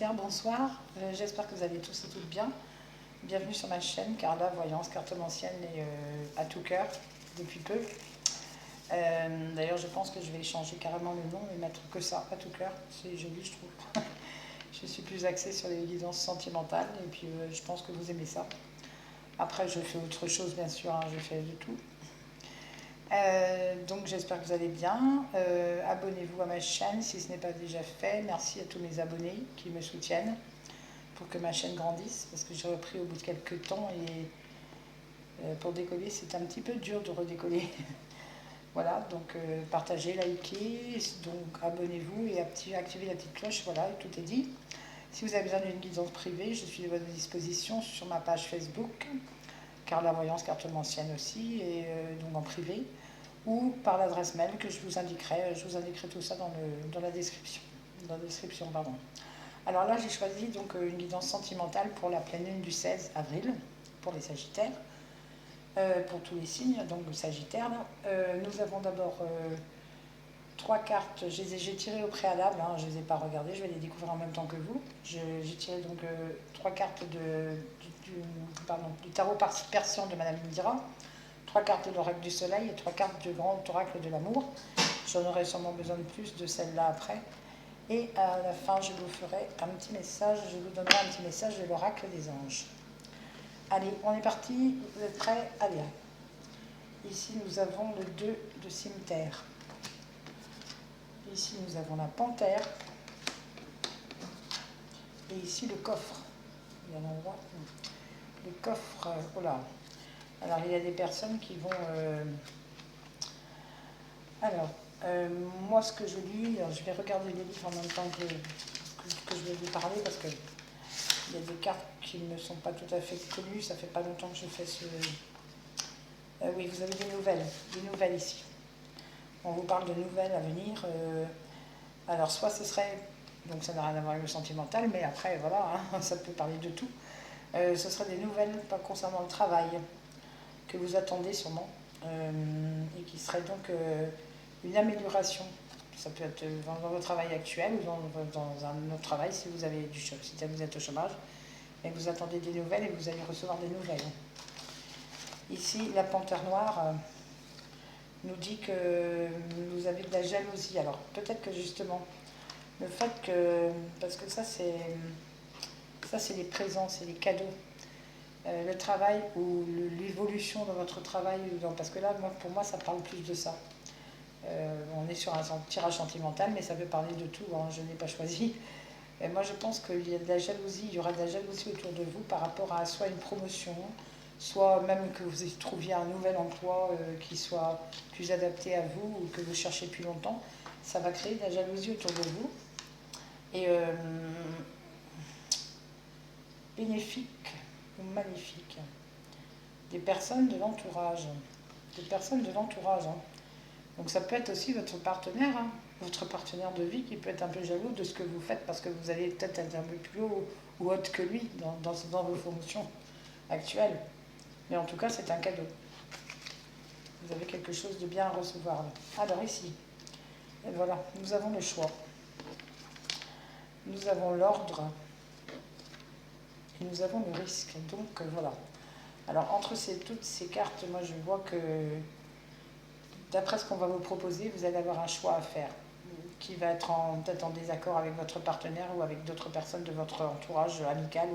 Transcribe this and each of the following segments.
Bonsoir, j'espère que vous allez tous et toutes bien. Bienvenue sur ma chaîne Carla Voyance, cartomancienne et à tout cœur depuis peu. D'ailleurs, je pense que je vais changer carrément le nom et mettre que ça, à tout cœur. C'est joli, je trouve. Je suis plus axée sur les guidances sentimentales et puis je pense que vous aimez ça. Après, je fais autre chose, bien sûr, hein, je fais de tout. Donc j'espère que vous allez bien. Abonnez-vous à ma chaîne si ce n'est pas déjà fait. Merci à tous mes abonnés qui me soutiennent pour que ma chaîne grandisse, parce que j'ai repris au bout de quelques temps et pour décoller c'est un petit peu dur de redécoller. Voilà, donc partagez, likez, donc abonnez-vous et activez la petite cloche, voilà, et tout est dit. Si vous avez besoin d'une guidance privée, je suis à votre disposition sur ma page Facebook, Carla Voyance cartomancienne aussi, et donc en privé, ou par l'adresse mail que je vous indiquerai tout ça dans la description. Pardon. Alors là, j'ai choisi donc une guidance sentimentale pour la pleine lune du 16 avril, pour les Sagittaires, pour tous les signes, donc le Sagittaire. Nous avons d'abord trois cartes, j'ai tiré au préalable, hein, je ne les ai pas regardées, je vais les découvrir en même temps que vous. J'ai tiré donc trois cartes du tarot persan de Madame Indira, trois cartes de l'oracle du soleil et trois cartes du grand oracle de l'amour. J'en aurai sûrement besoin de plus de celle-là après. Et à la fin, je vous ferai un petit message, je vous donnerai un petit message de l'oracle des anges. Allez, on est parti, vous êtes prêts? Allez. Ici, nous avons le 2 de cimetière. Ici, nous avons la panthère. Et ici, le coffre. Il y a un endroit. Le coffre, oh là. Alors, il y a des personnes qui vont... moi, ce que je lis, je vais regarder les livres en même temps que je vais vous parler, parce que il y a des cartes qui ne sont pas tout à fait connues, ça fait pas longtemps que je fais ce... oui, vous avez des nouvelles ici. On vous parle de nouvelles à venir. Alors, soit ce serait, donc ça n'a rien à voir avec le sentimental, mais après, voilà, hein, ça peut parler de tout. Ce serait des nouvelles pas concernant le travail, que vous attendez sûrement, et qui serait donc une amélioration. Ça peut être dans votre travail actuel ou dans un autre travail si vous avez si vous êtes au chômage, et vous attendez des nouvelles et vous allez recevoir des nouvelles. Ici, la panthère noire nous dit que vous avez de la jalousie. Alors peut-être que justement, le fait que, parce que ça c'est les présents, c'est les cadeaux. Le travail ou l'évolution dans votre travail, parce que là, pour moi, ça parle plus de ça. On est sur un tirage sentimental, mais ça peut parler de tout, hein, je n'ai pas choisi. Et moi, je pense qu'il y a de la jalousie, il y aura de la jalousie autour de vous par rapport à soit une promotion, soit même que vous trouviez un nouvel emploi qui soit plus adapté à vous ou que vous cherchez depuis longtemps. Ça va créer de la jalousie autour de vous. Et bénéfique ou maléfique. Des personnes de l'entourage. Hein. Donc ça peut être aussi votre partenaire, hein, votre partenaire de vie qui peut être un peu jaloux de ce que vous faites parce que vous allez peut-être être un peu plus haut ou haute que lui dans vos fonctions actuelles. Mais en tout cas, c'est un cadeau. Vous avez quelque chose de bien à recevoir. Alors ici, et voilà, nous avons le choix. Nous avons l'ordre et nous avons le risque. Donc voilà. Alors entre toutes ces cartes, moi je vois que d'après ce qu'on va vous proposer, vous allez avoir un choix à faire qui va être peut-être en désaccord avec votre partenaire ou avec d'autres personnes de votre entourage amical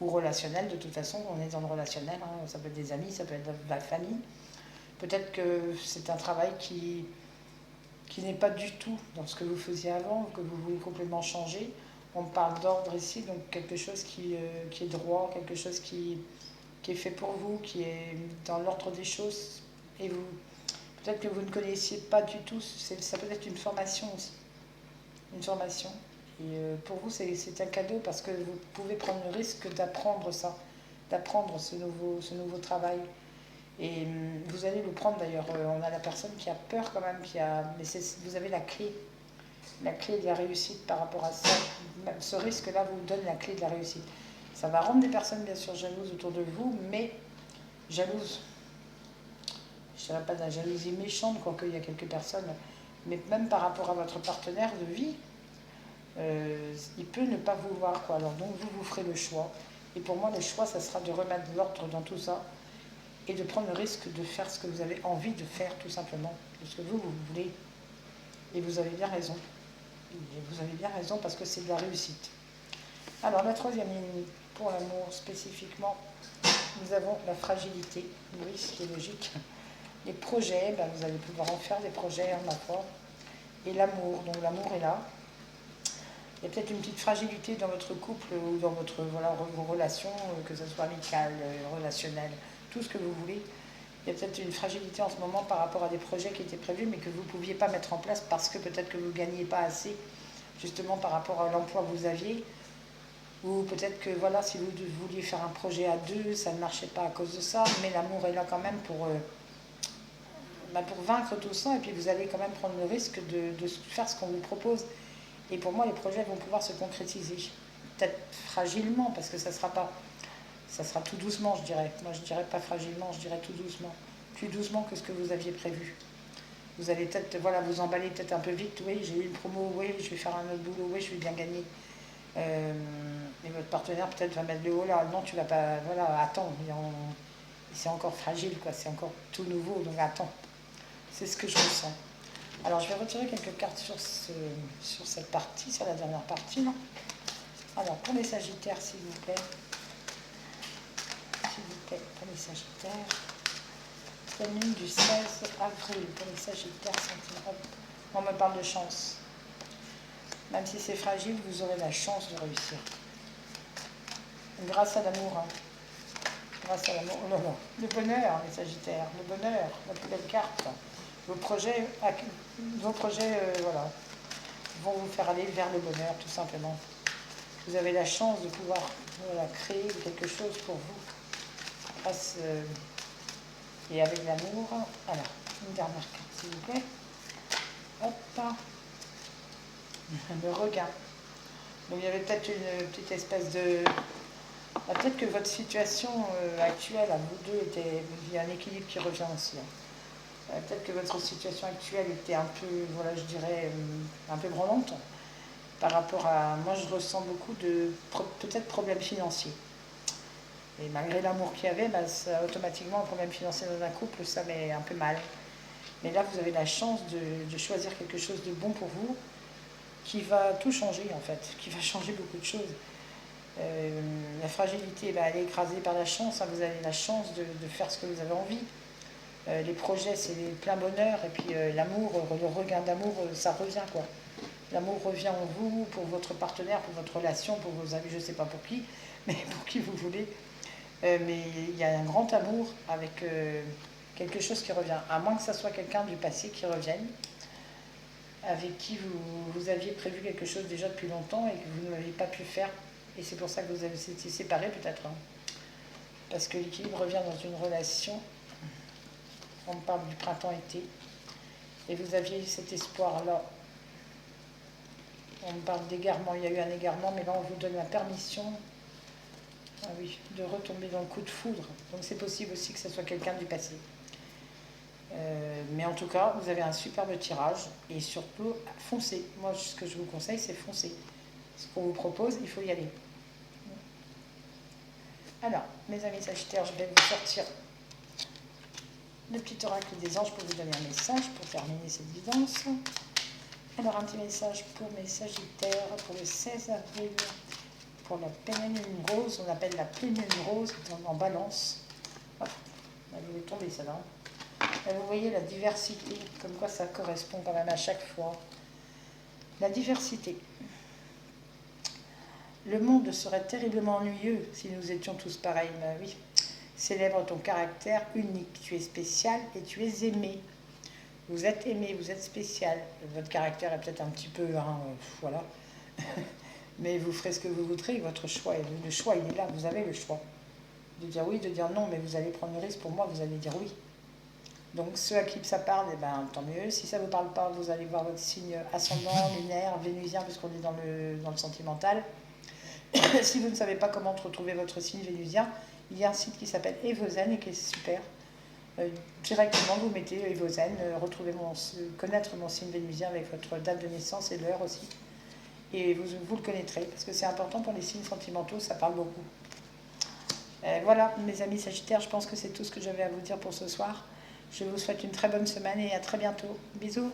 ou relationnel. De toute façon, on est dans le relationnel, hein. Ça peut être des amis, ça peut être la famille. Peut-être que c'est un travail qui n'est pas du tout dans ce que vous faisiez avant, que vous voulez complètement changer. On parle d'ordre ici, donc quelque chose qui est droit, quelque chose qui est fait pour vous, qui est dans l'ordre des choses. Et vous, peut-être que vous ne connaissiez pas du tout, ça peut être une formation aussi. Une formation. Et pour vous, c'est un cadeau parce que vous pouvez prendre le risque d'apprendre ça, d'apprendre ce nouveau travail. Et vous allez le prendre d'ailleurs. On a la personne qui a peur quand même, mais vous avez la clé de la réussite par rapport à ça. Même ce risque-là vous donne la clé de la réussite. Ça va rendre des personnes bien sûr jalouses autour de vous, mais jalouses. Je ne dirais pas de la jalousie méchante, quoique il y a quelques personnes, mais même par rapport à votre partenaire de vie, il peut ne pas vous voir, quoi. Alors donc vous ferez le choix. Et pour moi, le choix, ça sera de remettre de l'ordre dans tout ça et de prendre le risque de faire ce que vous avez envie de faire, tout simplement, de ce que vous voulez. Et vous avez bien raison. Et vous avez bien raison parce que c'est de la réussite. Alors la troisième ligne, pour l'amour spécifiquement, nous avons la fragilité, oui, ce qui est logique. Les projets, ben, vous allez pouvoir en faire des projets en accord. Et l'amour, donc l'amour est là. Il y a peut-être une petite fragilité dans votre couple ou dans votre, voilà, vos relations, que ce soit amicales, relationnelles, tout ce que vous voulez. Il y a peut-être une fragilité en ce moment par rapport à des projets qui étaient prévus mais que vous ne pouviez pas mettre en place parce que peut-être que vous ne gagnez pas assez, justement par rapport à l'emploi que vous aviez. Ou peut-être que voilà, si vous vouliez faire un projet à deux, ça ne marchait pas à cause de ça, mais l'amour est là quand même pour vaincre tout ça, et puis vous allez quand même prendre le risque de faire ce qu'on vous propose. Et pour moi, les projets vont pouvoir se concrétiser. Peut-être fragilement, parce que ça sera tout doucement, je dirais. Moi, je dirais pas fragilement, je dirais tout doucement. Plus doucement que ce que vous aviez prévu. Vous allez peut-être, voilà, vous emballer peut-être un peu vite. Oui, j'ai eu une promo, oui, je vais faire un autre boulot, oui, je vais bien gagner. Et votre partenaire peut-être va mettre le haut là. Non, tu vas pas, voilà, attends. C'est encore fragile, quoi. C'est encore tout nouveau, donc attends. C'est ce que je ressens. Alors, je vais retirer quelques cartes sur cette partie, sur la dernière partie. Là. Alors, pour les Sagittaires, s'il vous plaît. S'il vous plaît, pour les Sagittaires. La lune du 16 avril, pour les Sagittaires, on me parle de chance. Même si c'est fragile, vous aurez la chance de réussir. Grâce à l'amour. Hein. Grâce à l'amour. Oh là là. Le bonheur, les Sagittaires. Le bonheur, la plus belle carte. Vos projets voilà, vont vous faire aller vers le bonheur, tout simplement. Vous avez la chance de pouvoir créer quelque chose pour vous, grâce et avec l'amour. Alors, une dernière carte, s'il vous plaît. Hop. Le regain. Donc, il y avait peut-être une petite espèce de... Peut-être que votre situation actuelle, à vous deux, il y a un équilibre qui revient aussi. Hein. Peut-être que votre situation actuelle était un peu, voilà, je dirais, un peu branlante par rapport à... Moi, je ressens beaucoup de peut-être problèmes financiers. Et malgré l'amour qu'il y avait, ça, automatiquement, un problème financier dans un couple, ça met un peu mal. Mais là, vous avez la chance de choisir quelque chose de bon pour vous, qui va tout changer, en fait, qui va changer beaucoup de choses. La fragilité, elle est écrasée par la chance. Hein, vous avez la chance de faire ce que vous avez envie. Les projets, c'est plein bonheur. Et puis l'amour, le regain d'amour, ça revient, quoi. L'amour revient en vous, pour votre partenaire, pour votre relation, pour vos amis, je ne sais pas pour qui, mais pour qui vous voulez. Mais il y a un grand amour avec quelque chose qui revient. À moins que ça soit quelqu'un du passé qui revienne, avec qui vous aviez prévu quelque chose déjà depuis longtemps et que vous n'avez pas pu faire. Et c'est pour ça que vous avez été séparés peut-être. Hein. Parce que l'équilibre revient dans une relation. On parle du printemps-été. Et vous aviez cet espoir-là. On parle d'égarement. Il y a eu un égarement, mais là on vous donne la permission de retomber dans le coup de foudre. Donc c'est possible aussi que ce soit quelqu'un du passé. Mais en tout cas, vous avez un superbe tirage. Et surtout, foncez. Moi, ce que je vous conseille, c'est foncer. Ce qu'on vous propose, il faut y aller. Alors, mes amis Sagittaires, je vais vous sortir le petit oracle des anges pour vous donner un message pour terminer cette guidance. Alors, un petit message pour mes Sagittaires pour le 16 avril, pour la pleine lune rose. On appelle la pleine lune rose en balance. Hop, elle est tombée celle-là. Vous voyez la diversité, comme quoi ça correspond quand même à chaque fois. La diversité. Le monde serait terriblement ennuyeux si nous étions tous pareils. Ben oui. Célèbre ton caractère unique. Tu es spécial et tu es aimé. Vous êtes aimé, vous êtes spécial. Votre caractère est peut-être un petit peu... voilà. Mais vous ferez ce que vous voudrez. Votre choix, le choix, il est là. Vous avez le choix. De dire oui, de dire non, mais vous allez prendre le risque. Pour moi, vous allez dire oui. Donc, ceux à qui ça parle, tant mieux. Si ça ne vous parle pas, vous allez voir votre signe ascendant, lunaire, vénusien, puisqu'on est dans le sentimental. Si vous ne savez pas comment retrouver votre signe vénusien, il y a un site qui s'appelle Evozen et qui est super. Directement, vous mettez Evozen, connaître mon signe vénusien avec votre date de naissance et l'heure aussi. et vous le connaîtrez, parce que c'est important pour les signes sentimentaux, ça parle beaucoup. Voilà, mes amis Sagittaires, je pense que c'est tout ce que j'avais à vous dire pour ce soir. Je vous souhaite une très bonne semaine et à très bientôt. Bisous.